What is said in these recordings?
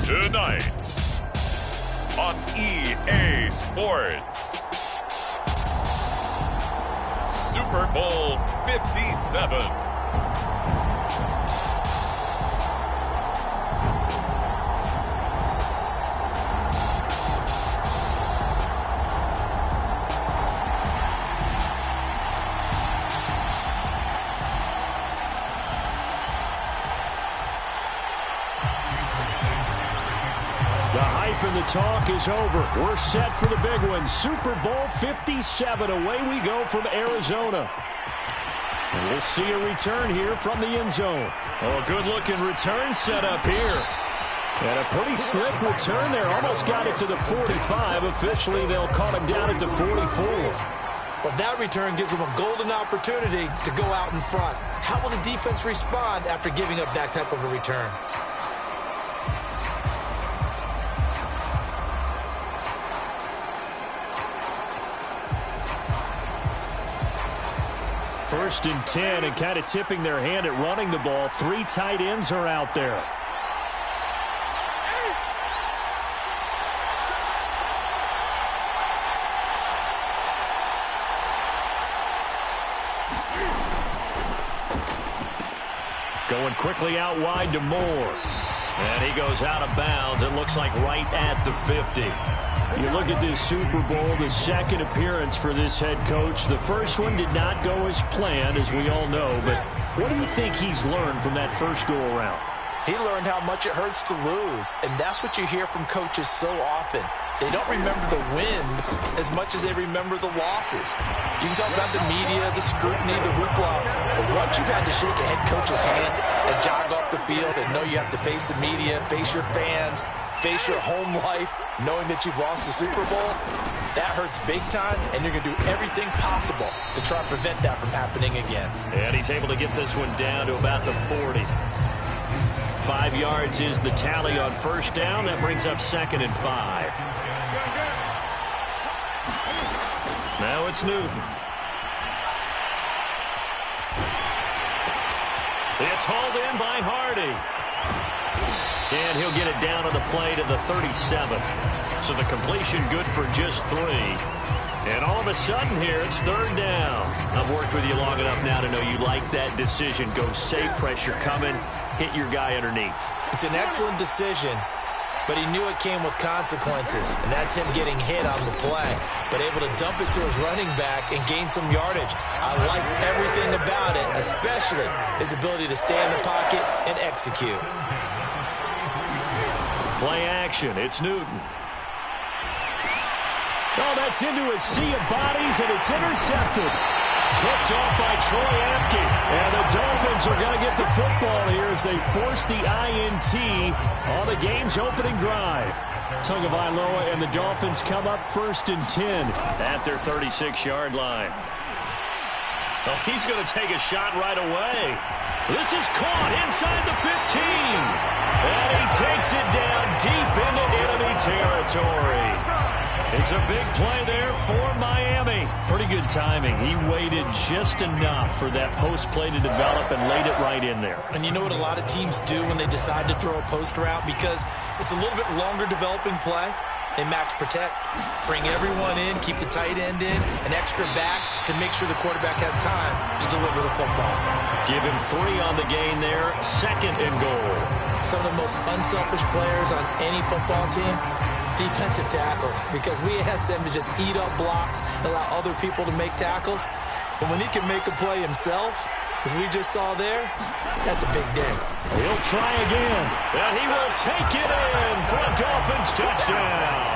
Tonight on EA Sports, Super Bowl 57. And the talk is over. We're set for the big one. Super Bowl 57. Away we go from Arizona. And we'll see a return here from the end zone. Oh, a good-looking return set up here. And a pretty slick return there. Almost got it to the 45. Officially, they'll call him down at the 44. Well, that return gives them a golden opportunity to go out in front. How will the defense respond after giving up that type of a return? First and 10, and kind of tipping their hand at running the ball. 3 tight ends are out there. Going quickly out wide to Moore. And he goes out of bounds. It looks like right at the 50. You look at this Super Bowl, the second appearance for this head coach. The first one did not go as planned, as we all know. But what do you think he's learned from that first go-around? He learned how much it hurts to lose. And that's what you hear from coaches so often. They don't remember the wins as much as they remember the losses. You can talk about the media, the scrutiny, the hoopla. But once you've had to shake a head coach's hand and jog off the field and know you have to face the media, face your fans, face your home life, knowing that you've lost the Super Bowl, that hurts big time, and you're going to do everything possible to try and prevent that from happening again. And he's able to get this one down to about the 40. 5 yards is the tally on first down. That brings up 2nd and 5. Now it's Newton. It's hauled in by Hardy. And he'll get it down on the play to the 37. So the completion good for just 3. And all of a sudden here, it's 3rd down. I've worked with you long enough now to know you like that decision. Go safe, pressure coming, hit your guy underneath. It's an excellent decision, but he knew it came with consequences. And that's him getting hit on the play, but able to dump it to his running back and gain some yardage. I liked everything about it, especially his ability to stay in the pocket and execute. Play action. It's Newton. Oh, that's into a sea of bodies, and it's intercepted. Picked off by Troy Apke. And the Dolphins are going to get the football here as they force the INT on the game's opening drive. Tagovailoa and the Dolphins come up 1st and 10 at their 36-yard line. Oh, he's going to take a shot right away. This is caught inside the 15. And he takes it down deep into enemy territory. It's a big play there for Miami. Pretty good timing. He waited just enough for that post play to develop and laid it right in there. And you know what a lot of teams do when they decide to throw a post route? Because it's a little bit longer developing play. They max protect, bring everyone in, keep the tight end in, an extra back to make sure the quarterback has time to deliver the football. Give him 3 on the gain there, 2nd and goal. Some of the most unselfish players on any football team, defensive tackles, because we ask them to just eat up blocks and allow other people to make tackles. But when he can make a play himself, as we just saw there, that's a big day. He'll try again, and he will take it in for a Dolphins touchdown.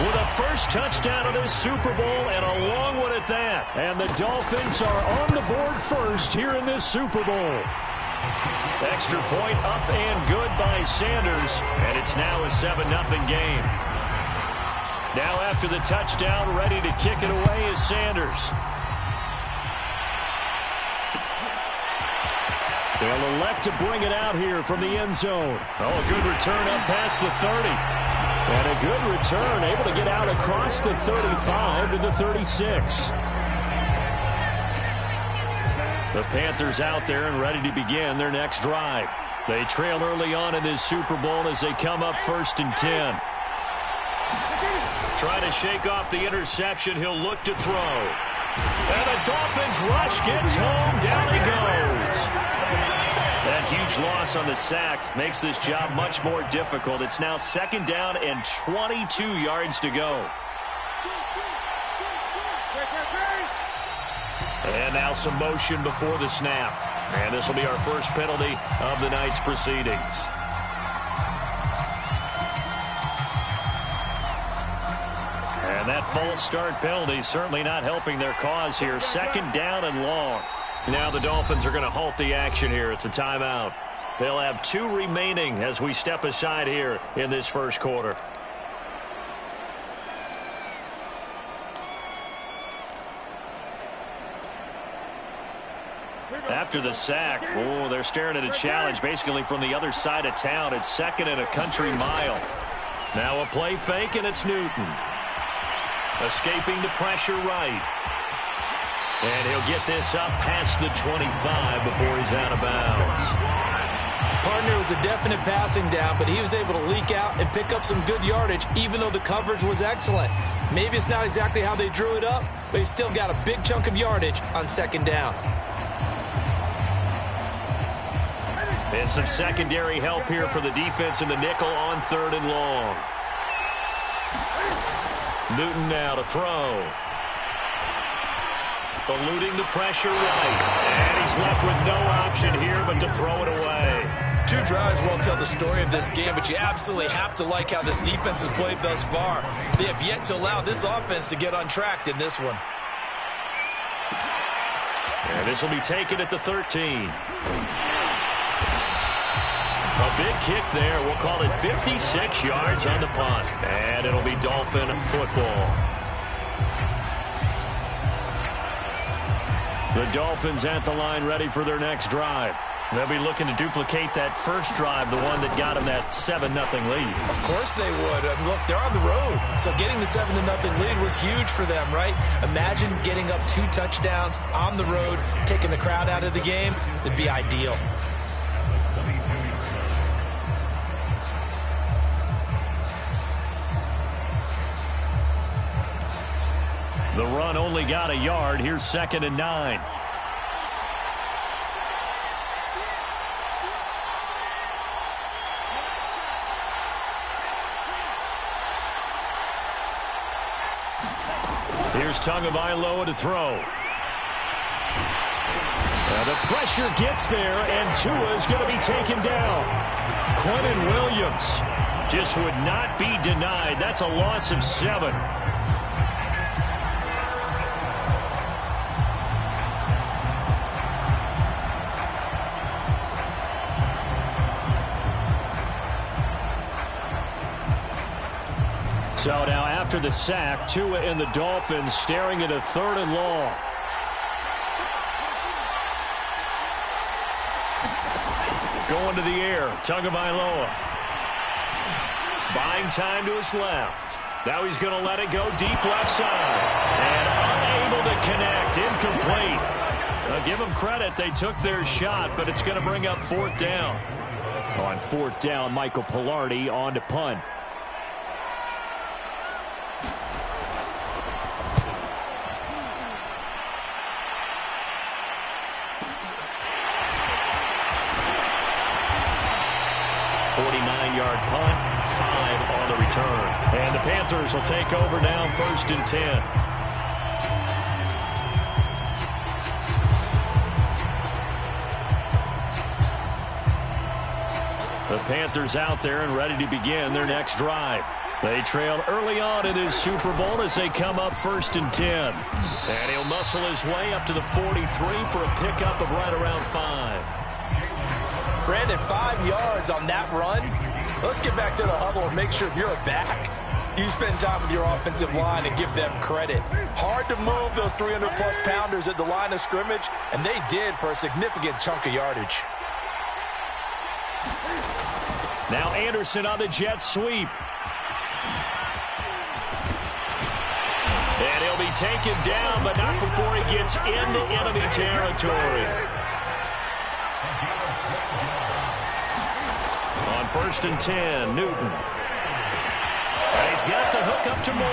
With a first touchdown of this Super Bowl, and a long one at that. And the Dolphins are on the board first here in this Super Bowl. Extra point up and good by Sanders, and it's now a 7-0 game. Now after the touchdown, ready to kick it away is Sanders. They'll elect to bring it out here from the end zone. Oh, a good return up past the 30. And a good return, able to get out across the 35 to the 36. The Panthers out there and ready to begin their next drive. They trail early on in this Super Bowl as they come up 1st and 10. Trying to shake off the interception. He'll look to throw. And the Dolphins rush gets home. Down he goes. That huge loss on the sack makes this job much more difficult. It's now 2nd down and 22 yards to go. And now some motion before the snap. And this will be our first penalty of the night's proceedings. And that false start penalty certainly not helping their cause here. 2nd down and long. Now the Dolphins are going to halt the action here. It's a timeout. They'll have 2 remaining as we step aside here in this first quarter. After the sack, they're staring at a challenge basically from the other side of town. It's 2nd and a country mile. Now a play fake, and it's Newton. Escaping the pressure right. And he'll get this up past the 25 before he's out of bounds. Partner was a definite passing down, but he was able to leak out and pick up some good yardage, even though the coverage was excellent. Maybe it's not exactly how they drew it up, but he still got a big chunk of yardage on 2nd down. And some secondary help here for the defense in the nickel on 3rd and long. Newton now to throw. Eluding the pressure right. And he's left with no option here but to throw it away. 2 drives won't tell the story of this game, but you absolutely have to like how this defense has played thus far. They have yet to allow this offense to get untracked in this one. And this will be taken at the 13. A big kick there. We'll call it 56 yards on the punt. And it'll be Dolphin football. The Dolphins at the line ready for their next drive. They'll be looking to duplicate that first drive, the one that got them that 7-0 lead. Of course they would. Look, they're on the road. So getting the 7-0 lead was huge for them, right? Imagine getting up 2 touchdowns on the road, taking the crowd out of the game. It'd be ideal. The run only got a yard. Here's 2nd and 9. Here's Tagovailoa to throw. The pressure gets there, and Tua is going to be taken down. Quentin Williams just would not be denied. That's a loss of 7. So now after the sack, Tua and the Dolphins staring at a 3rd and long. Going to the air, Tagovailoa. Buying time to his left. Now he's going to let it go deep left side. And unable to connect, incomplete. Give them credit, they took their shot, but it's going to bring up 4th down. On 4th down, Michael Pilardi on to punt. Punt, 5 on the return. And the Panthers will take over now, 1st and 10. The Panthers out there and ready to begin their next drive. They trail early on in this Super Bowl as they come up 1st and 10. And he'll muscle his way up to the 43 for a pickup of right around 5. Brandon, 5 yards on that run. Let's get back to the huddle and make sure if you're a back, you spend time with your offensive line and give them credit. Hard to move those 300-plus pounders at the line of scrimmage, and they did for a significant chunk of yardage. Now Anderson on the jet sweep. And he'll be taken down, but not before he gets into enemy territory. on 1st and 10, Newton. And he's got the hook up to Moore.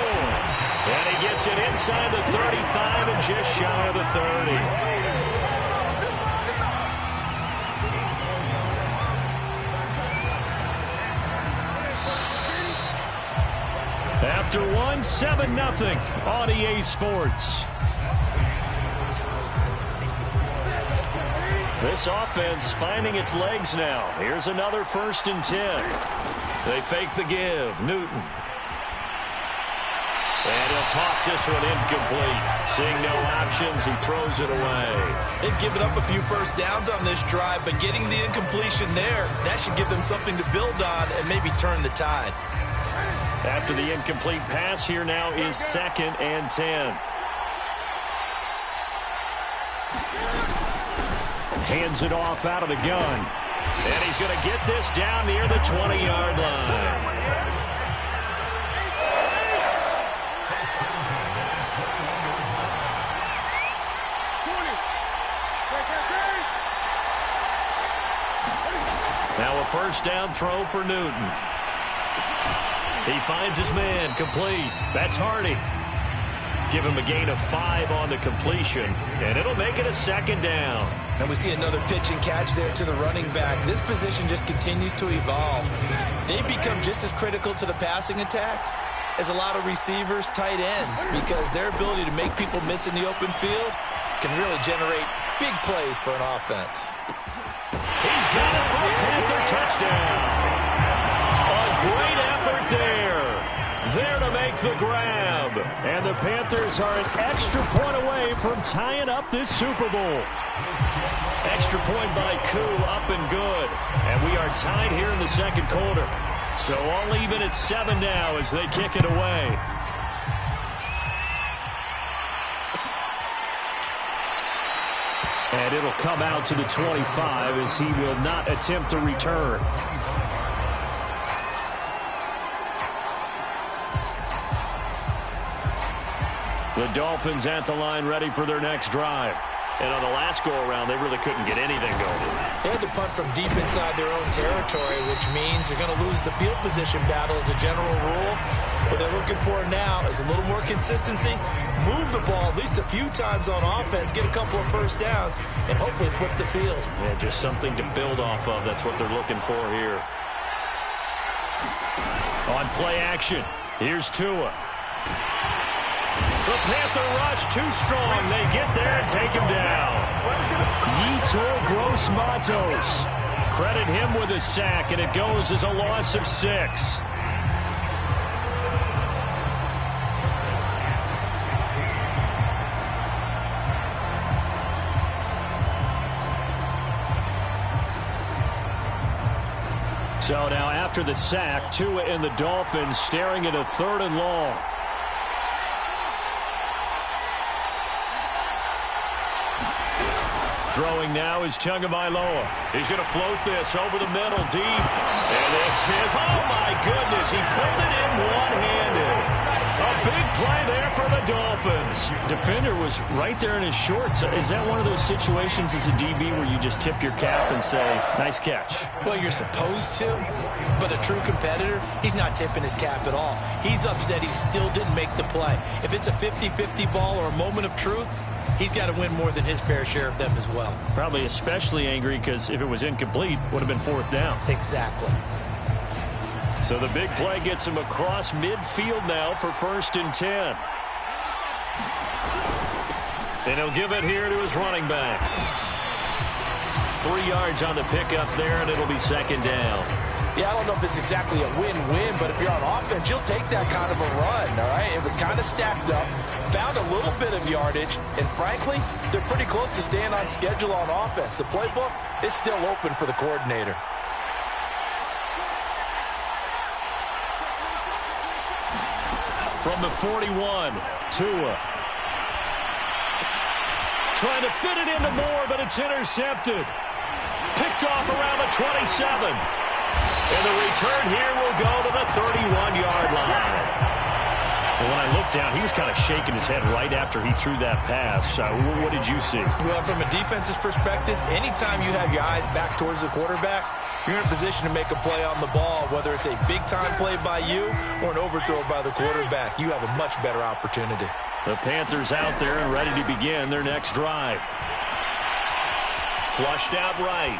And he gets it inside the 35 and just shy of the 30. After one, 7-0 on EA Sports. This offense finding its legs now. Here's another 1st and 10. They fake the give. Newton. And he'll toss this one incomplete. Seeing no options, he throws it away. They've given up a few first downs on this drive, but getting the incompletion there, that should give them something to build on and maybe turn the tide. After the incomplete pass, here now is 2nd and 10. Hands it off out of the gun. And he's going to get this down near the 20-yard line. Now a first down throw for Newton. He finds his man, complete. That's Hardy. Give him a gain of 5 on the completion, and it'll make it a 2nd down. And we see another pitch and catch there to the running back. This position just continues to evolve. They become just as critical to the passing attack as a lot of receivers, tight ends, because their ability to make people miss in the open field can really generate big plays for an offense. He's got it for a Panther touchdown. A great effort there. There to make the grab. And the Panthers are an extra point away from tying up this Super Bowl. Extra point by Koo, up and good. And we are tied here in the 2nd quarter. So all even at 7 now as they kick it away. And it'll come out to the 25 as he will not attempt to return. The Dolphins at the line ready for their next drive. And on the last go-around, they really couldn't get anything going. They had to punt from deep inside their own territory, which means they're going to lose the field position battle as a general rule. What they're looking for now is a little more consistency, move the ball at least a few times on offense, get a couple of first downs, and hopefully flip the field. Yeah, just something to build off of. That's what they're looking for here. On play action, here's Tua. The Panther rush too strong. They get there and take him down. Yetur Gross-Matos. Credit him with a sack, and it goes as a loss of 6. So now after the sack, Tua and the Dolphins staring at a 3rd and long. Throwing now is Tagovailoa. He's going to float this over the middle deep. And this is, oh my goodness, he pulled it in one-handed. A big play there for the Dolphins. Defender was right there in his shorts. Is that one of those situations as a DB where you just tip your cap and say, nice catch? Well, you're supposed to, but a true competitor, he's not tipping his cap at all. He's upset he still didn't make the play. If it's a 50-50 ball or a moment of truth, he's got to win more than his fair share of them as well. Probably especially angry because if it was incomplete, would have been 4th down. Exactly. So the big play gets him across midfield now for 1st and 10. And he'll give it here to his running back. 3 yards on the pickup there, and it'll be 2nd down. Yeah, I don't know if it's exactly a win-win, but if you're on offense, you'll take that kind of a run, all right? It was kind of stacked up, found a little bit of yardage, and frankly, they're pretty close to staying on schedule on offense. The playbook is still open for the coordinator. From the 41, Tua. Trying to fit it into Moore, but it's intercepted. Picked off around the 27. And the return here will go to the 31-yard line. And when I looked down, he was kind of shaking his head right after he threw that pass. What did you see? Well, from a defense's perspective, anytime you have your eyes back towards the quarterback, you're in a position to make a play on the ball, whether it's a big-time play by you or an overthrow by the quarterback. You have a much better opportunity. The Panthers out there and ready to begin their next drive. Flushed out right.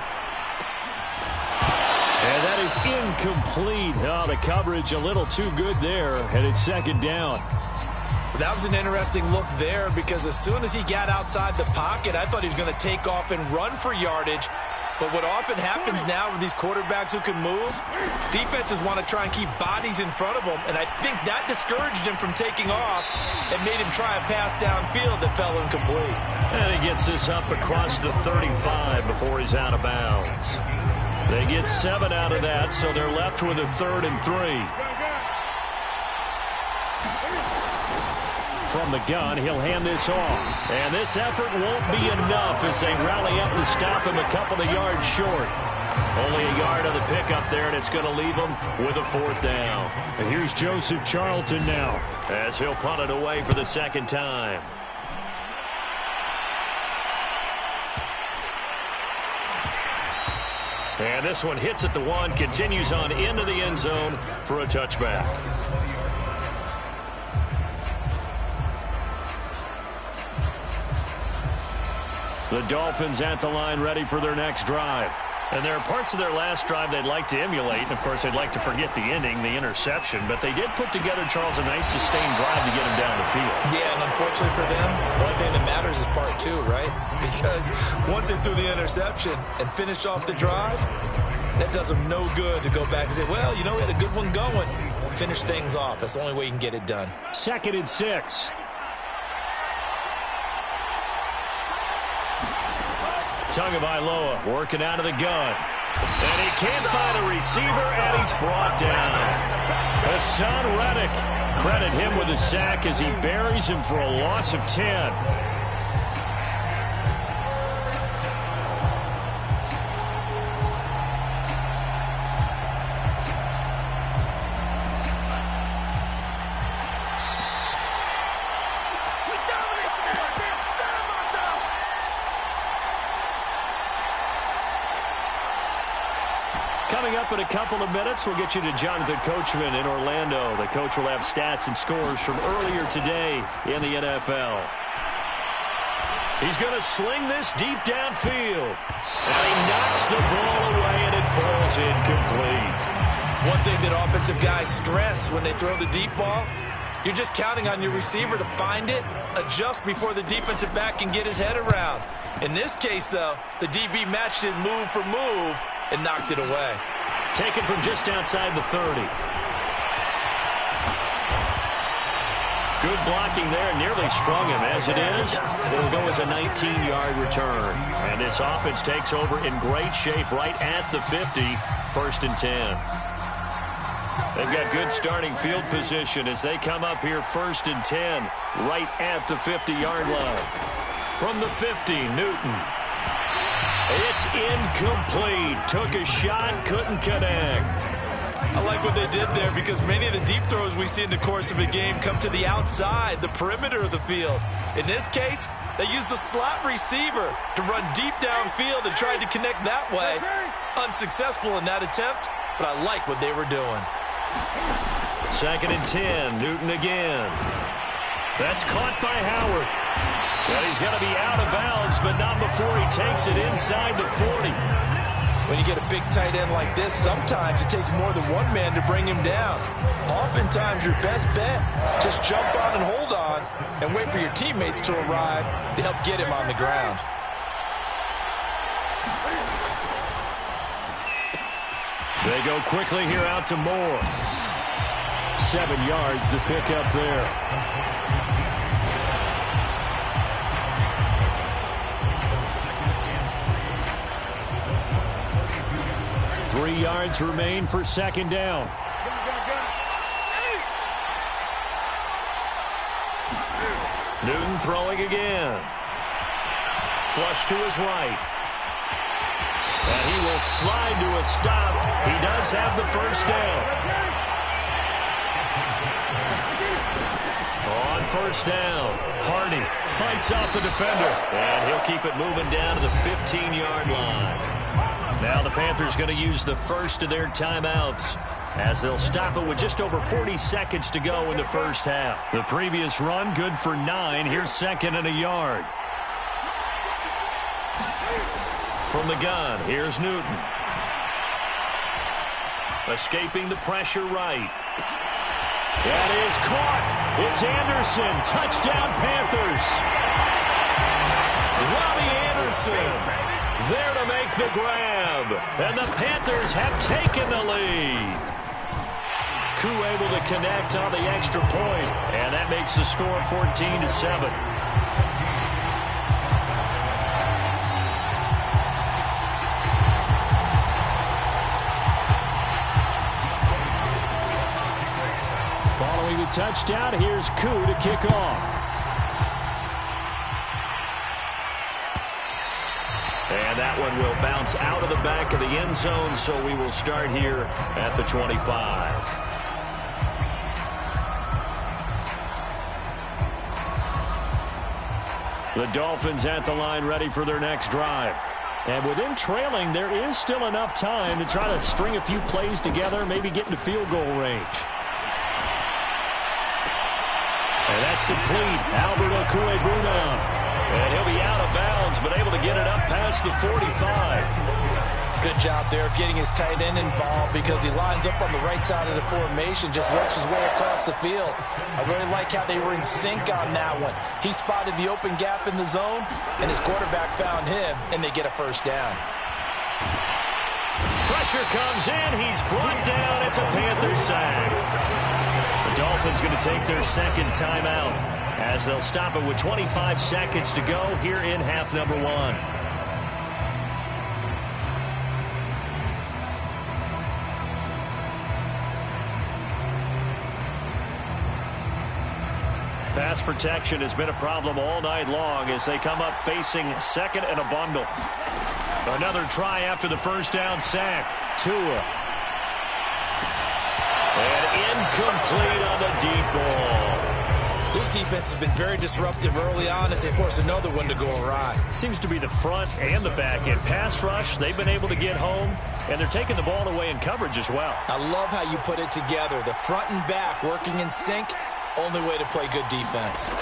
And that is incomplete. Oh, the coverage a little too good there, and it's second down. That was an interesting look there because as soon as he got outside the pocket, I thought he was going to take off and run for yardage. But what often happens now with these quarterbacks who can move, defenses want to try and keep bodies in front of them, and I think that discouraged him from taking off and made him try a pass downfield that fell incomplete. And he gets this up across the 35 before he's out of bounds. They get 7 out of that, so they're left with a 3rd and 3. From the gun, he'll hand this off. And this effort won't be enough as they rally up to stop him a couple of yards short. Only a yard on the pickup there, and it's going to leave him with a 4th down. And here's Joseph Charlton now, as he'll punt it away for the second time. And this one hits at the 1, continues on into the end zone for a touchback. The Dolphins at the line ready for their next drive. And there are parts of their last drive they'd like to emulate. And, of course, they'd like to forget the ending, the interception. But they did put together, Charles, a nice sustained drive to get him down the field. Yeah, and unfortunately for them, the only thing that matters is part 2, right? Because once they threw the interception and finished off the drive, that does them no good to go back and say, well, you know, we had a good one going. Finish things off. That's the only way you can get it done. 2nd and 6. Tagovailoa working out of the gun. And he can't find a receiver, and he's brought down. Hassan Reddick, credit him with a sack as he buries him for a loss of 10. Coming up in a couple of minutes, we'll get you to Jonathan Coachman in Orlando. The coach will have stats and scores from earlier today in the NFL. He's going to sling this deep downfield. And he knocks the ball away, and it falls incomplete. One thing that offensive guys stress when they throw the deep ball, you're just counting on your receiver to find it, adjust before the defensive back can get his head around. In this case, though, the DB matched it move for move and knocked it away. Taken from just outside the 30. Good blocking there. Nearly sprung him. As it is, it'll go as a 19-yard return. And this offense takes over in great shape right at the 50. 1st and 10. They've got good starting field position as they come up here 1st and 10 right at the 50-yard line. From the 50, Newton. It's incomplete. Took a shot, couldn't connect. I like what they did there because many of the deep throws we see in the course of a game come to the outside, the perimeter of the field. In this case, they used the slot receiver to run deep downfield and tried to connect that way. Unsuccessful in that attempt, but I like what they were doing. 2nd and 10, Newton again. That's caught by Howard. And he's going to be out of bounds, but not before he takes it inside the 40. When you get a big tight end like this, sometimes it takes more than one man to bring him down. Oftentimes, your best bet, just jump on and hold on and wait for your teammates to arrive to help get him on the ground. They go quickly here out to Moore. 7 yards to pick up there. 3 yards remain for 2nd down. Newton throwing again. Flush to his right. And he will slide to a stop. He does have the 1st down. On 1st down, Hardy fights off the defender. And he'll keep it moving down to the 15-yard line. Now the Panthers going to use the first of their timeouts as they'll stop it with just over 40 seconds to go in the first half. The previous run good for 9. Here's 2nd and a yard. From the gun, here's Newton. Escaping the pressure right. That is caught. It's Anderson. Touchdown, Panthers. Robbie Anderson there to make the grab. And the Panthers have taken the lead. Koo able to connect on the extra point. And that makes the score 14-7. Following the touchdown, here's Koo to kick off. And that one will bounce out of the back of the end zone, so we will start here at the 25. The Dolphins at the line ready for their next drive. And with them trailing, there is still enough time to try to string a few plays together, maybe get into field goal range. And that's complete. Albert Okwuegbunam. And he'll be out of bounds, but able to get it up past the 45. Good job there of getting his tight end involved because he lines up on the right side of the formation, just works his way across the field. I really like how they were in sync on that one. He spotted the open gap in the zone, and his quarterback found him, and they get a first down. Pressure comes in. He's brought down. It's a Panther sack. The Dolphins going to take their second timeout as they'll stop it with 25 seconds to go here in half number 1. Pass protection has been a problem all night long as they come up facing 2nd and a bundle. Another try after the first down sack. Tua. And incomplete on the deep ball. This defense has been very disruptive early on as they force another one to go awry. Seems to be the front and the back end. Pass rush, they've been able to get home, and they're taking the ball away in coverage as well. I love how you put it together. The front and back working in sync, only way to play good defense.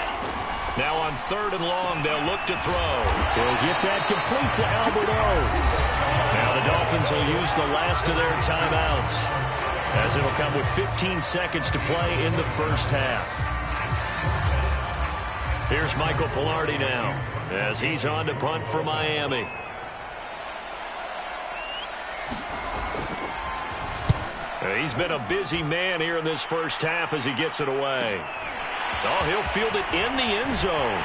Now on 3rd and long, they'll look to throw. They'll get that complete to Albert O. Now the Dolphins will use the last of their timeouts as it'll come with 15 seconds to play in the first half. Here's Michael Pilardi now as he's on to punt for Miami. He's been a busy man here in this first half as he gets it away. Oh, he'll field it in the end zone.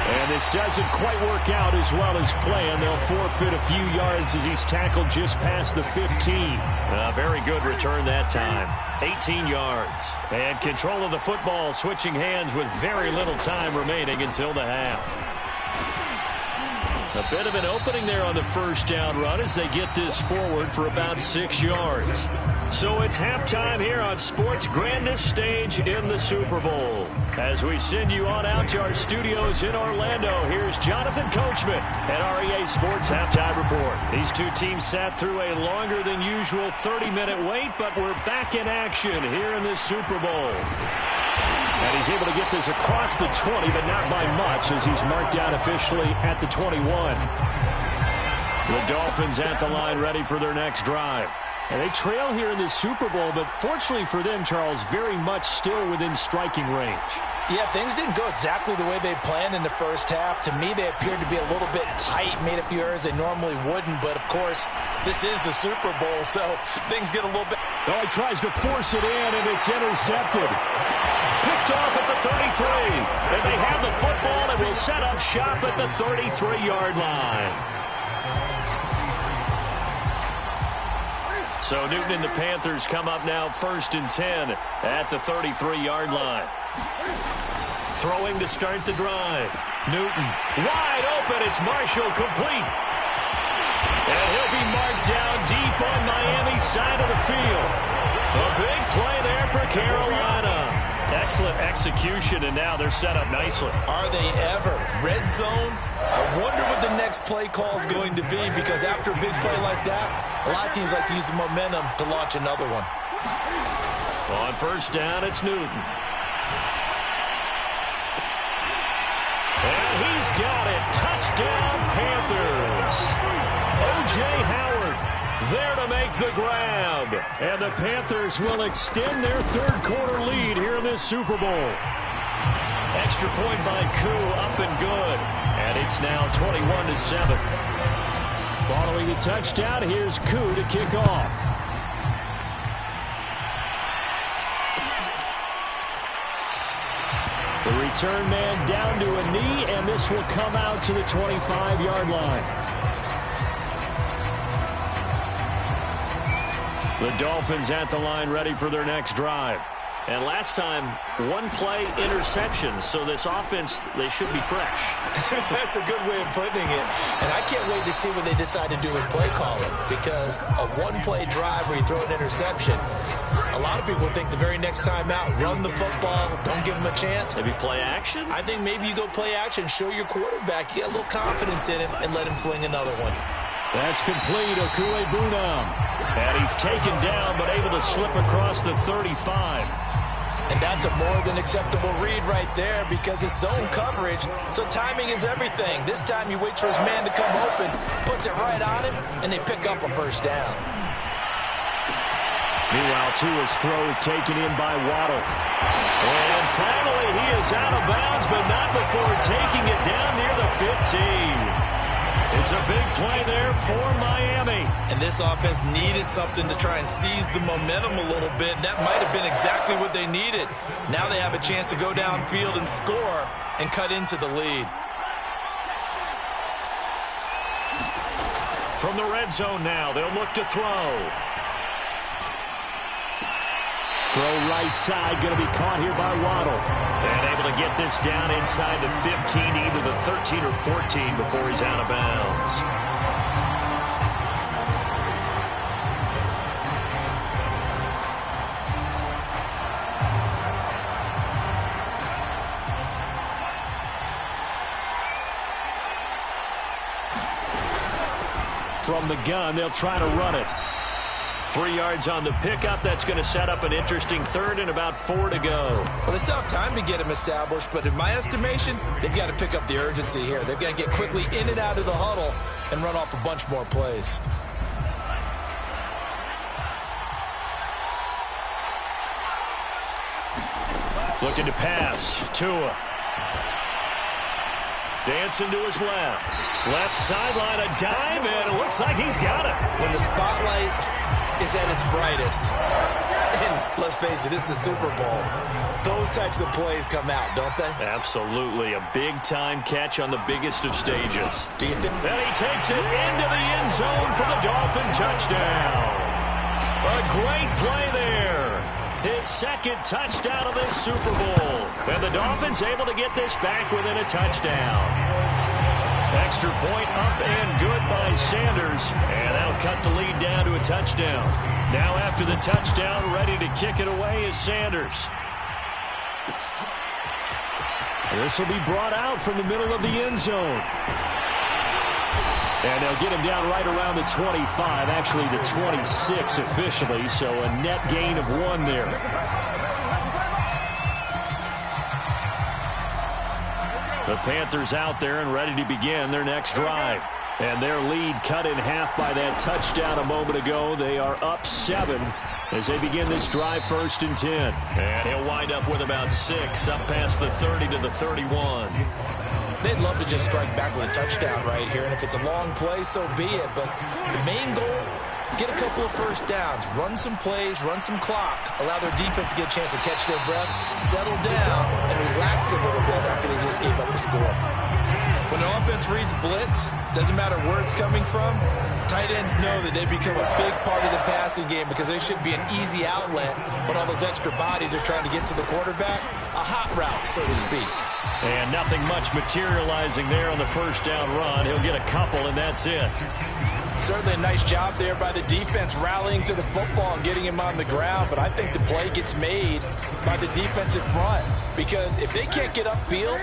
And this doesn't quite work out as well as planned. They'll forfeit a few yards as he's tackled just past the 15. Very good return that time. 18 yards. And control of the football switching hands with very little time remaining until the half. A bit of an opening there on the first down run as they get this forward for about 6 yards. So it's halftime here on sports' grandest stage in the Super Bowl. As we send you on out to our studios in Orlando, here's Jonathan Coachman at REA Sports Halftime Report. These two teams sat through a longer than usual 30-minute wait, but we're back in action here in the Super Bowl. And he's able to get this across the 20, but not by much as he's marked out officially at the 21. The Dolphins at the line ready for their next drive. And they trail here in this Super Bowl, but fortunately for them, Charles, very much still within striking range. Yeah, things didn't go exactly the way they planned in the first half. To me, they appeared to be a little bit tight, made a few errors they normally wouldn't. But, of course, this is the Super Bowl, so things get a little bit... Oh, he tries to force it in, and it's intercepted. Picked off at the 33. And they have the football and will set up shop at the 33-yard line. So Newton and the Panthers come up now 1st and 10 at the 33-yard line. Throwing to start the drive. Newton wide open. It's Marshall complete. And he'll be marked down deep on Miami's side of the field. A big play there for Carolina. Excellent execution, and now they're set up nicely. Are they ever? Red zone? I wonder what the next play call is going to be, because after a big play like that, a lot of teams like to use the momentum to launch another one. On first down, it's Newton. And he's got it. Touchdown, Panthers. O.J. Howard there to make the grab. And the Panthers will extend their third-quarter lead here in this Super Bowl. Extra point by Koo, up and good. And it's now 21-7. Following the touchdown, here's Koo to kick off. The return man down to a knee, and this will come out to the 25-yard line. The Dolphins at the line, ready for their next drive. And last time, one-play interceptions, so this offense, they should be fresh. That's a good way of putting it. And I can't wait to see what they decide to do with play calling, because a one-play drive where you throw an interception, a lot of people think the very next time out, run the football, don't give them a chance. Maybe play action? I think maybe you go play action, show your quarterback, you get a little confidence in him, and let him fling another one. That's complete, Okuegbunam. And he's taken down, but able to slip across the 35. And that's a more than acceptable read right there, because it's zone coverage, so timing is everything. This time he waits for his man to come open, puts it right on him, and they pick up a first down. Meanwhile, Tua's throw is taken in by Waddle. And finally, he is out of bounds, but not before taking it down near the 15. It's a big play there for Miami. And this offense needed something to try and seize the momentum a little bit. That might have been exactly what they needed. Now they have a chance to go downfield and score and cut into the lead. From the red zone now, they'll look to throw. Throw right side, going to be caught here by Waddle. And able to get this down inside the 15, either the 13 or 14 before he's out of bounds. From the gun, they'll try to run it. 3 yards on the pickup. That's going to set up an interesting third and about 4 to go. Well, they still have time to get him established, but in my estimation, they've got to pick up the urgency here. They've got to get quickly in and out of the huddle and run off a bunch more plays. Looking to pass. Tua. Dancing to his left. Left sideline, a dive, and it looks like he's got it. When the spotlight is at its brightest, and let's face it, it's the Super Bowl, those types of plays come out, don't they? Absolutely. A big-time catch on the biggest of stages. Do you think? And he takes it into the end zone for the Dolphin touchdown. A great play there. His second touchdown of this Super Bowl. And the Dolphins able to get this back within a touchdown. Extra point up and good by Sanders. And that'll cut the lead down to a touchdown. Now after the touchdown, ready to kick it away is Sanders. This will be brought out from the middle of the end zone. And they'll get him down right around the 25, actually the 26 officially, so a net gain of 1 there. The Panthers out there and ready to begin their next drive. And their lead cut in half by that touchdown a moment ago. They are up 7 as they begin this drive, 1st and 10. And he'll wind up with about 6 up past the 30 to the 31. They'd love to just strike back with a touchdown right here, and if it's a long play, so be it. But the main goal, get a couple of first downs, run some plays, run some clock, allow their defense to get a chance to catch their breath, settle down, and relax a little bit after they just gave up a score. When the offense reads blitz, doesn't matter where it's coming from, tight ends know that they become a big part of the passing game because they should be an easy outlet when all those extra bodies are trying to get to the quarterback. A hot route, so to speak. And nothing much materializing there on the first down run. He'll get a couple, and that's it. Certainly a nice job there by the defense rallying to the football and getting him on the ground, but I think the play gets made by the defensive front because if they can't get upfield,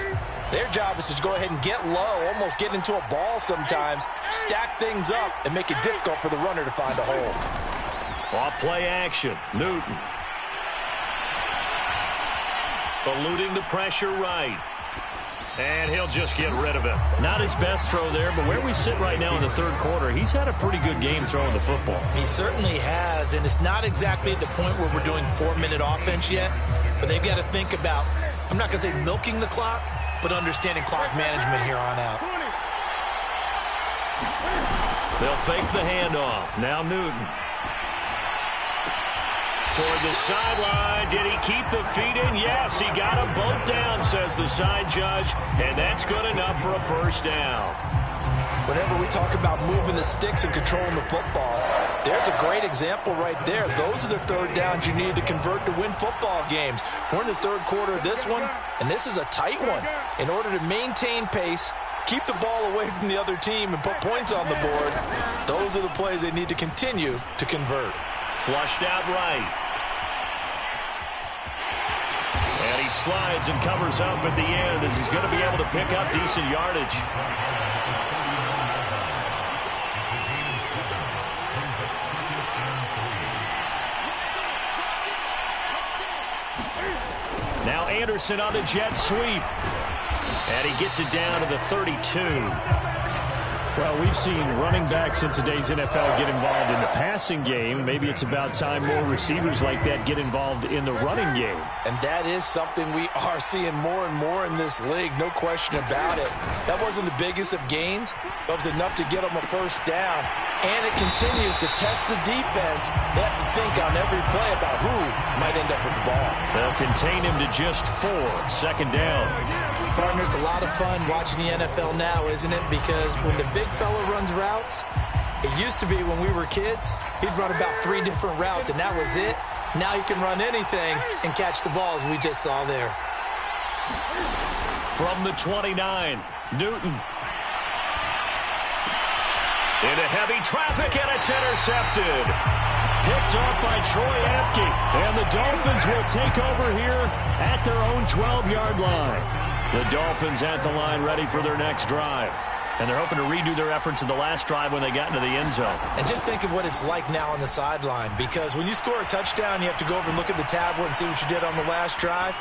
their job is to go ahead and get low, almost get into a ball sometimes, stack things up, and make it difficult for the runner to find a hole. Off play action. Newton. Eluding the pressure right. And he'll just get rid of it. Not his best throw there, but where we sit right now in the third quarter, he's had a pretty good game throwing the football. He certainly has, and it's not exactly at the point where we're doing 4-minute offense yet, but they've got to think about, I'm not going to say milking the clock, but understanding clock management here on out. They'll fake the handoff. Now Newton. Toward the sideline. Did he keep the feet in? Yes, he got them both down, says the side judge, and that's good enough for a first down. Whenever we talk about moving the sticks and controlling the football, there's a great example right there. Those are the third downs you need to convert to win football games. We're in the third quarter of this one, and this is a tight one. In order to maintain pace, keep the ball away from the other team, and put points on the board, those are the plays they need to continue to convert. Flushed out right. And he slides and covers up at the end as he's going to be able to pick up decent yardage. Now Anderson on the jet sweep. And he gets it down to the 32. Well, we've seen running backs in today's NFL get involved in the passing game. Maybe it's about time more receivers like that get involved in the running game. And that is something we are seeing more and more in this league, no question about it. That wasn't the biggest of gains. That was enough to get them a first down. And it continues to test the defense. They have to think on every play about who might end up with the ball. They'll contain him to just 4. Second down. Partners, a lot of fun watching the NFL now, isn't it? Because when the big fella runs routes, it used to be when we were kids, he'd run about 3 different routes, and that was it. Now he can run anything and catch the ball, as we just saw there. From the 29, Newton. Into heavy traffic, and it's intercepted. Picked off by Troy Apke. And the Dolphins will take over here at their own 12-yard line. The Dolphins at the line ready for their next drive. And they're hoping to redo their efforts in the last drive when they got into the end zone. And just think of what it's like now on the sideline. Because when you score a touchdown, you have to go over and look at the tablet and see what you did on the last drive.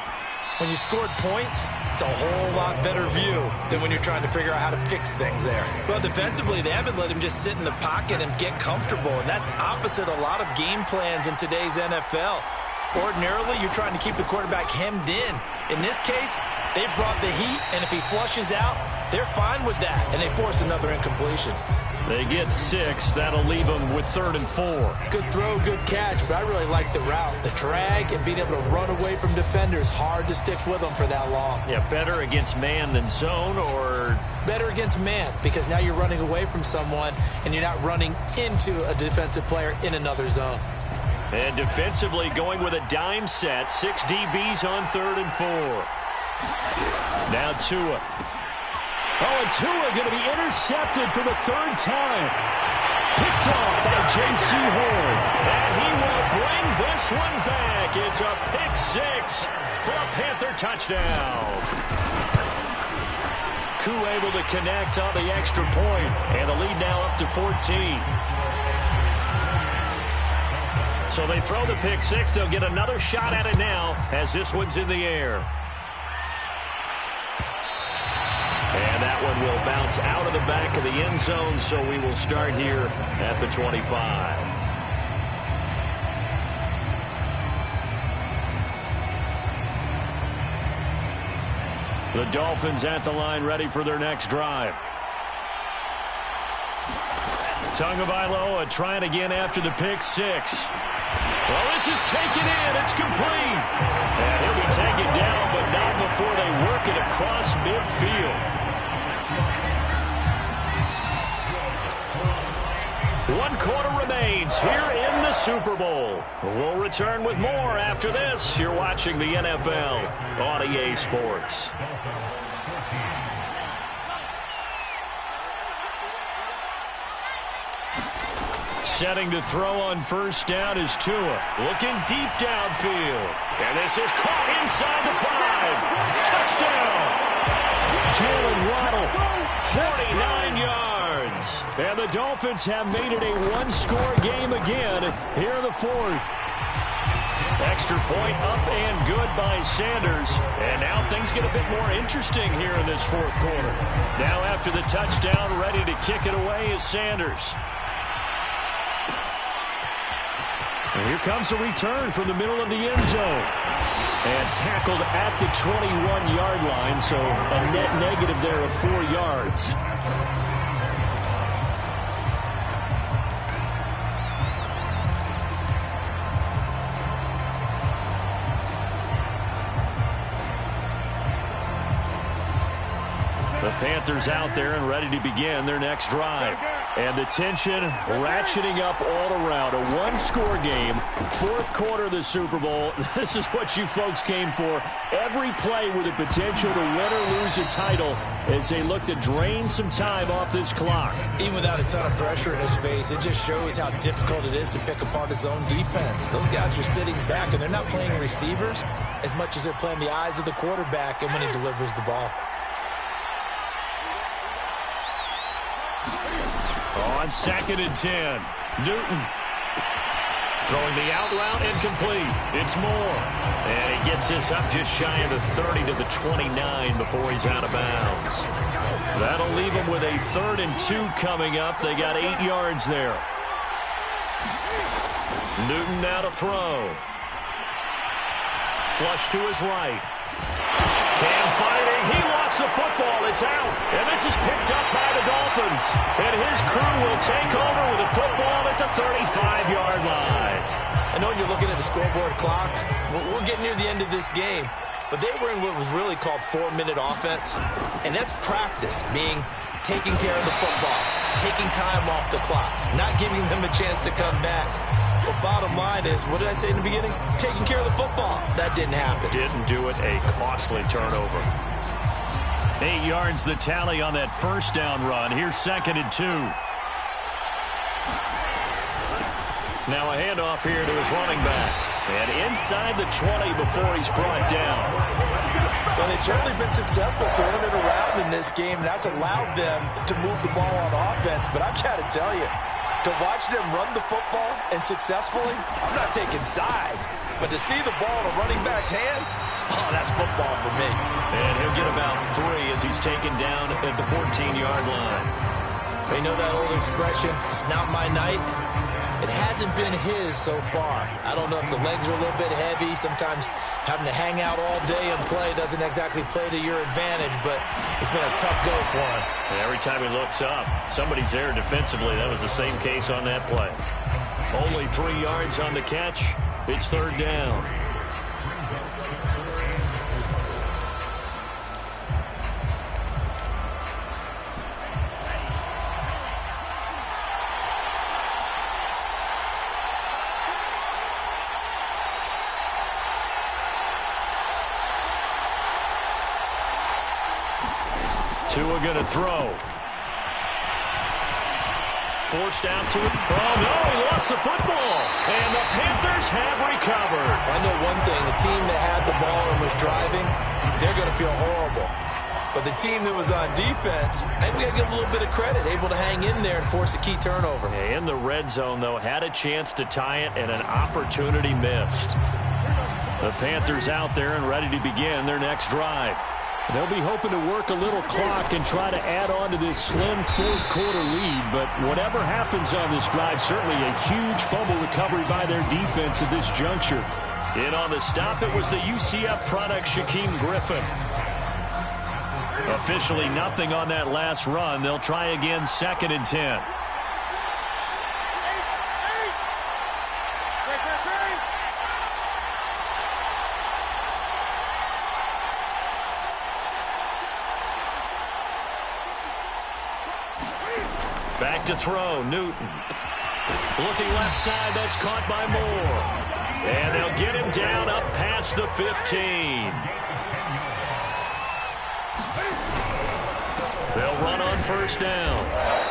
When you scored points, it's a whole lot better view than when you're trying to figure out how to fix things there. Well, defensively, they haven't let him just sit in the pocket and get comfortable. And that's opposite a lot of game plans in today's NFL. Ordinarily, you're trying to keep the quarterback hemmed in. In this case, they brought the heat, and if he flushes out, they're fine with that, and they force another incompletion. They get 6. That'll leave them with 3rd and 4. Good throw, good catch, but I really like the route. The drag and being able to run away from defenders, hard to stick with them for that long. Yeah, better against man than zone, or? Better against man, because now you're running away from someone, and you're not running into a defensive player in another zone. And defensively going with a dime set. 6 DBs on 3rd and 4. Now Tua. Oh, and Tua going to be intercepted for the 3rd time. Picked off by J.C. Horn. And he will bring this one back. It's a pick 6 for a Panther touchdown. Koo able to connect on the extra point. And the lead now up to 14. So they throw the pick 6. They'll get another shot at it now as this one's in the air. And that one will bounce out of the back of the end zone, so we will start here at the 25. The Dolphins at the line ready for their next drive. Tagovailoa trying again after the pick 6. Well, this is taken in. It's complete. And he'll be taken down, but not before they work it across midfield. 1 quarter remains here in the Super Bowl. We'll return with more after this. You're watching the NFL on EA Sports. Setting to throw on first down is Tua. Looking deep downfield. And this is caught inside the 5. Touchdown. Jalen Waddle, 49 yards. And the Dolphins have made it a one-score game again here in the fourth. Extra point up and good by Sanders. And now things get a bit more interesting here in this fourth quarter. Now after the touchdown, ready to kick it away is Sanders. And here comes a return from the middle of the end zone. And tackled at the 21-yard line, so a net negative there of 4 yards. The Panthers out there and ready to begin their next drive. And the tension ratcheting up all around. A one-score game, fourth quarter of the Super Bowl. This is what you folks came for. Every play with the potential to win or lose a title as they look to drain some time off this clock. Even without a ton of pressure in his face, it just shows how difficult it is to pick apart his own defense. Those guys are sitting back, and they're not playing receivers as much as they're playing the eyes of the quarterback and when he delivers the ball. On 2nd and 10, Newton throwing the out route incomplete. It's Moore. And he gets this up just shy of the 30 to the 29 before he's out of bounds. That'll leave him with a 3rd and 2 coming up. They got 8 yards there. Newton now to throw. Flush to his right. Cam fighting. He lost the football. It's out. And this is picked up by the Dolphins. And his crew will take over with the football at the 35-yard line. I know when you're looking at the scoreboard clock, we're getting near the end of this game. But they were in what was really called 4-minute offense. And that's practice, meaning taking care of the football, taking time off the clock, not giving them a chance to come back. But bottom line is, what did I say in the beginning? Taking care of the football. That didn't happen. Didn't do it. A costly turnover. 8 yards the tally on that first down run. Here's 2nd and 2. Now a handoff here to his running back. And inside the 20 before he's brought down. Well, they've certainly been successful throwing it around in this game. And that's allowed them to move the ball on offense. But I've got to tell you, to watch them run the football and successfully, I'm not taking sides. But to see the ball in a running back's hands, oh, that's football for me. And he'll get about 3 as he's taken down at the 14-yard line. They know that old expression, it's not my night. It hasn't been his so far. I don't know if the legs are a little bit heavy. Sometimes having to hang out all day and play doesn't exactly play to your advantage, but it's been a tough go for him. And every time he looks up, somebody's there defensively. That was the same case on that play. Only 3 yards on the catch. It's 3rd down. Tua going to throw. Forced out to it. Oh, no, he lost the football. And the Panthers have recovered. I know one thing. The team that had the ball and was driving, they're going to feel horrible. But the team that was on defense, I think we got to give a little bit of credit, able to hang in there and force a key turnover. In the red zone, though, had a chance to tie it and an opportunity missed. The Panthers out there and ready to begin their next drive. They'll be hoping to work a little clock and try to add on to this slim fourth quarter lead. But whatever happens on this drive, certainly a huge fumble recovery by their defense at this juncture. In on the stop, it was the UCF product, Shaquem Griffin. Officially nothing on that last run. They'll try again 2nd and 10. Back to throw, Newton. Looking left side, that's caught by Moore. And they'll get him down up past the 15. They'll run on first down.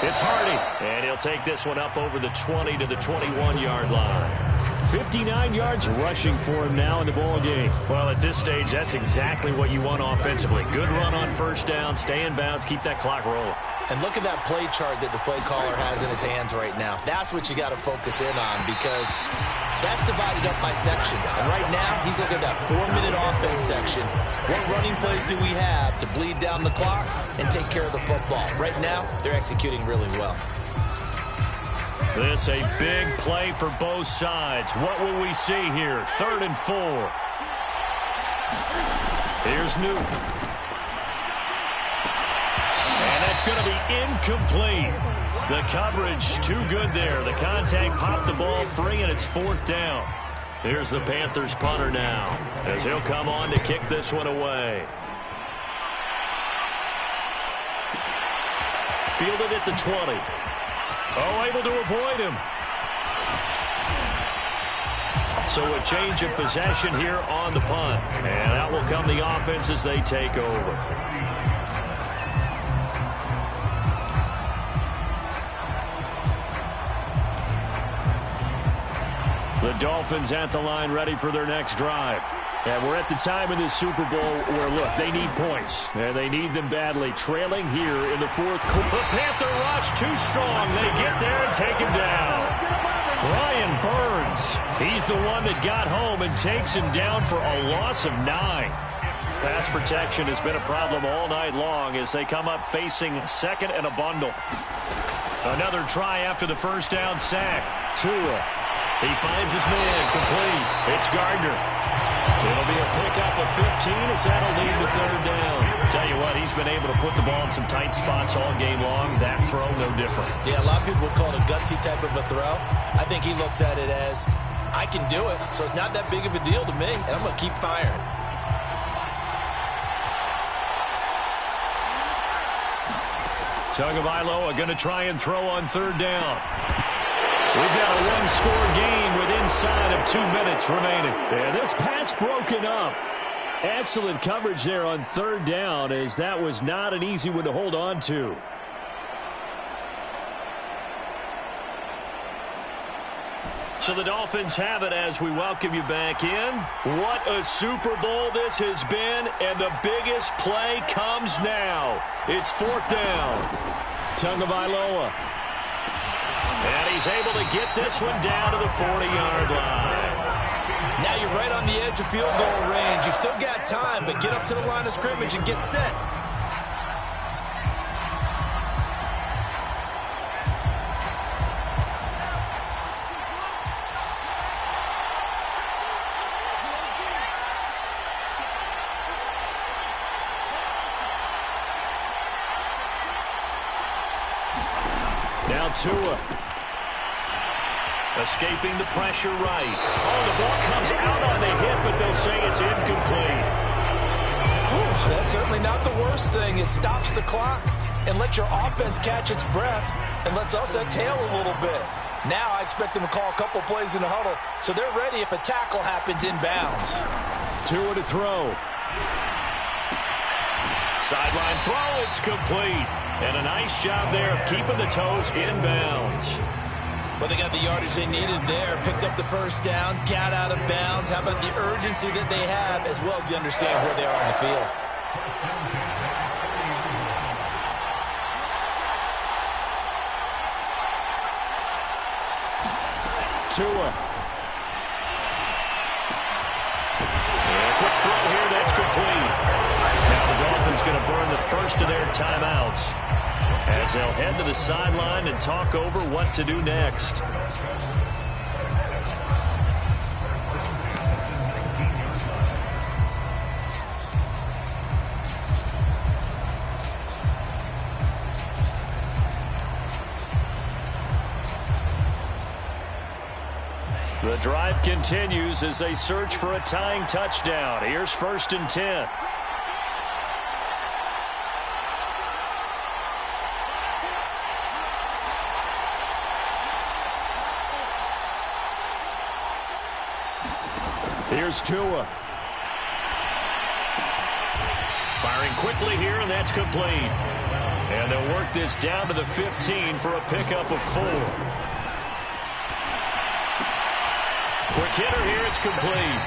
It's Hardy, and he'll take this one up over the 20 to the 21-yard line. 59 yards rushing for him now in the ball game. Well, at this stage, that's exactly what you want offensively. Good run on first down, stay in bounds, keep that clock rolling. And look at that play chart that the play caller has in his hands right now. That's what you got to focus in on, because that's divided up by sections. And right now, he's looking at that 4-minute offense section. What running plays do we have to bleed down the clock and take care of the football? Right now, they're executing really well. This a big play for both sides. What will we see here? 3rd and 4. Here's Newton. And that's going to be incomplete. The coverage too good there. The contact popped the ball free, and it's 4th down. Here's the Panthers punter now, as he'll come on to kick this one away. Fielded at the 20. Oh, able to avoid him. So a change of possession here on the punt. And out will come the offense as they take over. The Dolphins at the line ready for their next drive. And we're at the time in this Super Bowl where, look, they need points. And they need them badly. Trailing here in the 4th quarter. The Panther rush too strong. They get there and take him down. Brian Burns. He's the one that got home and takes him down for a loss of 9. Pass protection has been a problem all night long as they come up facing 2nd and a bundle. Another try after the first down sack. Tua. He finds his man complete. It's Gardner. It'll be a pickup of 15 as that'll lead to 3rd down. Tell you what, he's been able to put the ball in some tight spots all game long. That throw, no different. Yeah, a lot of people would call it a gutsy type of a throw. I think he looks at it as, I can do it, so it's not that big of a deal to me, and I'm going to keep firing. Tagovailoa going to try and throw on 3rd down. We've got a one-score game with inside of 2 minutes remaining. And this pass broken up. Excellent coverage there on 3rd down, as that was not an easy one to hold on to. So the Dolphins have it as we welcome you back in. What a Super Bowl this has been, and the biggest play comes now. It's 4th down. Tagovailoa. And he's able to get this one down to the 40-yard line. Now you're right on the edge of field goal range. You still got time, but get up to the line of scrimmage and get set. Now Tua. Escaping the pressure right. Oh, the ball comes out on the hit, but they'll say it's incomplete. Whew, that's certainly not the worst thing. It stops the clock and lets your offense catch its breath and lets us exhale a little bit. Now I expect them to call a couple plays in the huddle, so they're ready if a tackle happens inbounds. Tua to throw. Sideline throw, it's complete. And a nice job there of keeping the toes inbounds. Well, they got the yardage they needed there. Picked up the first down, got out of bounds. How about the urgency that they have, as well as they understand where they are on the field? Tua. And a quick throw here, that's complete. Now the Dolphins going to burn the first of their timeouts, as they'll head to the sideline and talk over what to do next. The drive continues as they search for a tying touchdown. Here's 1st and 10. Here's Tua. Firing quickly here, and that's complete. And they'll work this down to the 15 for a pickup of 4. Quick hitter here, it's complete.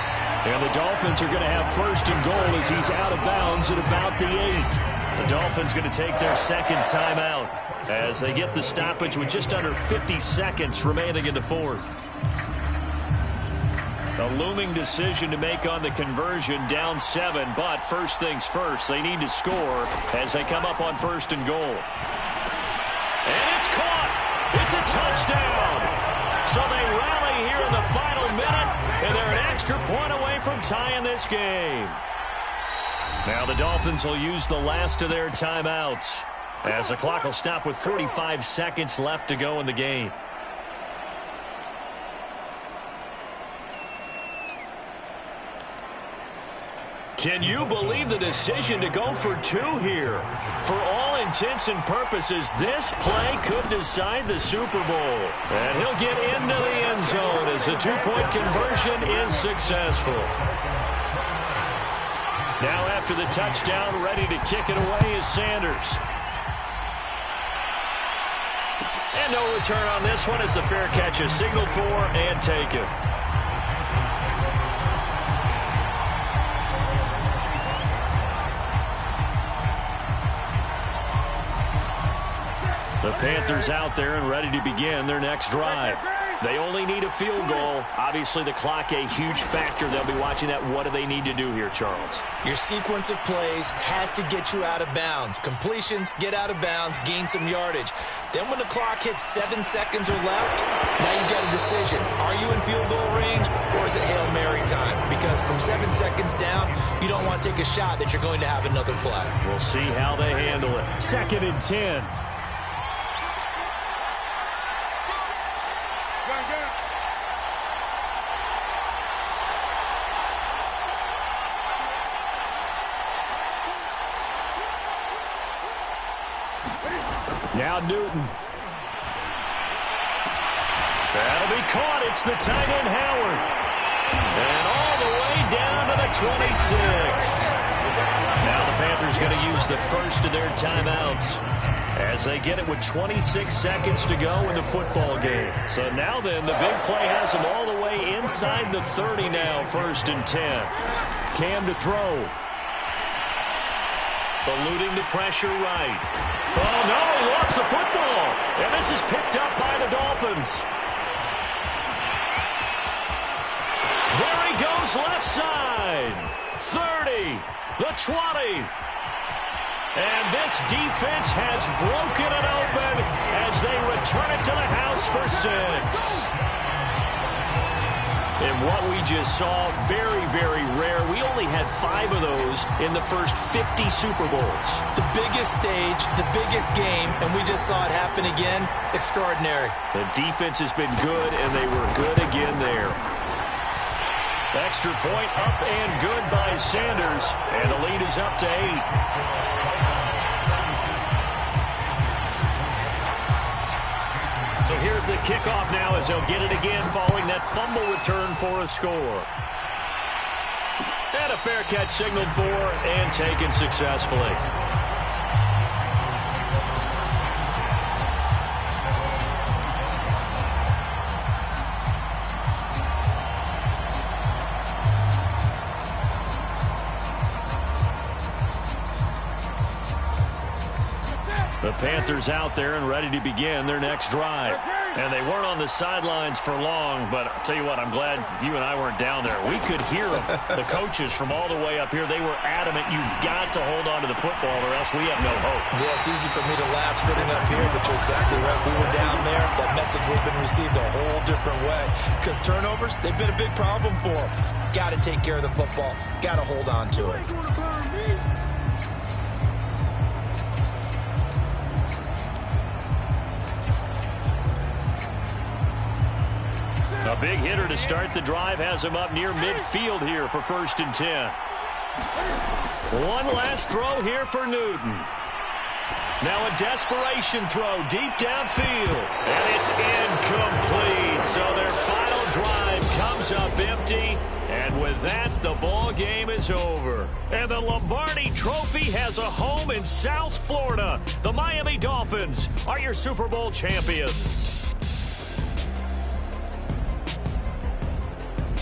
And the Dolphins are going to have first and goal as he's out of bounds at about the 8. The Dolphins going to take their second timeout as they get the stoppage with just under 50 seconds remaining in the fourth. A looming decision to make on the conversion, down 7, but first things first, they need to score as they come up on first and goal. And it's caught! It's a touchdown! So they rally here in the final minute, and they're an extra point away from tying this game. Now the Dolphins will use the last of their timeouts as the clock will stop with 45 seconds left to go in the game. Can you believe the decision to go for 2 here? For all intents and purposes, this play could decide the Super Bowl. And he'll get into the end zone as the 2-point conversion is successful. Now after the touchdown, ready to kick it away is Sanders. And no return on this one as the fair catch is signaled for and taken. The Panthers out there and ready to begin their next drive. They only need a field goal. Obviously, the clock a huge factor. They'll be watching that. What do they need to do here, Charles? Your sequence of plays has to get you out of bounds. Completions, get out of bounds, gain some yardage. Then when the clock hits 7 seconds or left, now you've got a decision. Are you in field goal range or is it Hail Mary time? Because from 7 seconds down, you don't want to take a shot that you're going to have another play. We'll see how they handle it. 2nd and 10. Now Newton. That'll be caught. It's the tight end, Howard. And all the way down to the 26. Now the Panthers going to use the first of their timeouts as they get it with 26 seconds to go in the football game. So now then, the big play has them all the way inside the 30 now, 1st and 10. Cam to throw. Eluding the pressure right. Oh, no, he lost the football. And this is picked up by the Dolphins. There he goes, left side. 30, the 20. And this defense has broken it open as they return it to the house for 6. And what we just saw, very, very rare. We only had 5 of those in the first 50 Super Bowls. The biggest stage, the biggest game, and we just saw it happen again. Extraordinary. The defense has been good, and they were good again there. Extra point up and good by Sanders, and the lead is up to 8. So here's the kickoff now as they'll get it again following that fumble return for a score. And a fair catch signaled for and taken successfully. The Panthers out there and ready to begin their next drive. And they weren't on the sidelines for long, but I'll tell you what, I'm glad you and I weren't down there. We could hear them. The coaches from all the way up here, they were adamant, you've got to hold on to the football or else we have no hope. Yeah, it's easy for me to laugh sitting up here, but you're exactly right. We were down there. That message would have been received a whole different way. Because turnovers, they've been a big problem for them. Got to take care of the football. Got to hold on to it. A big hitter to start the drive has him up near midfield here for 1st and 10. One last throw here for Newton. Now a desperation throw deep downfield. And it's incomplete. So their final drive comes up empty. And And with that, the ball game is over. And the Lombardi Trophy has a home in South Florida. The Miami Dolphins are your Super Bowl champions.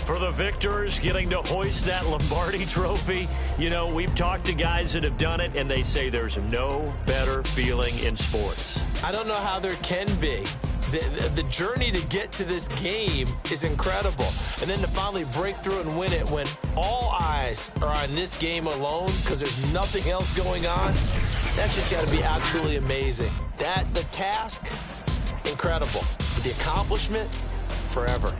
For the victors, getting to hoist that Lombardi Trophy, you know, we've talked to guys that have done it, and they say there's no better feeling in sports. I don't know how there can be. The journey to get to this game is incredible. And then to finally break through and win it when all eyes are on this game alone because there's nothing else going on, that's just got to be absolutely amazing. The task, incredible. But the accomplishment, forever.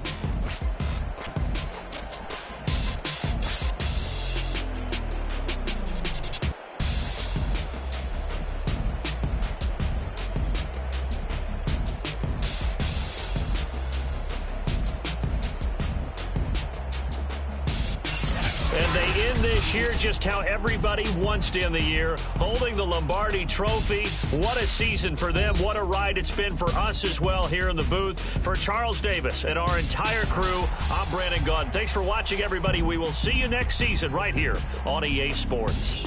And they end this year just how everybody wants to end the year, holding the Lombardi Trophy. What a season for them. What a ride it's been for us as well here in the booth. For Charles Davis and our entire crew, I'm Brandon Gaudin. Thanks for watching, everybody. We will see you next season right here on EA Sports.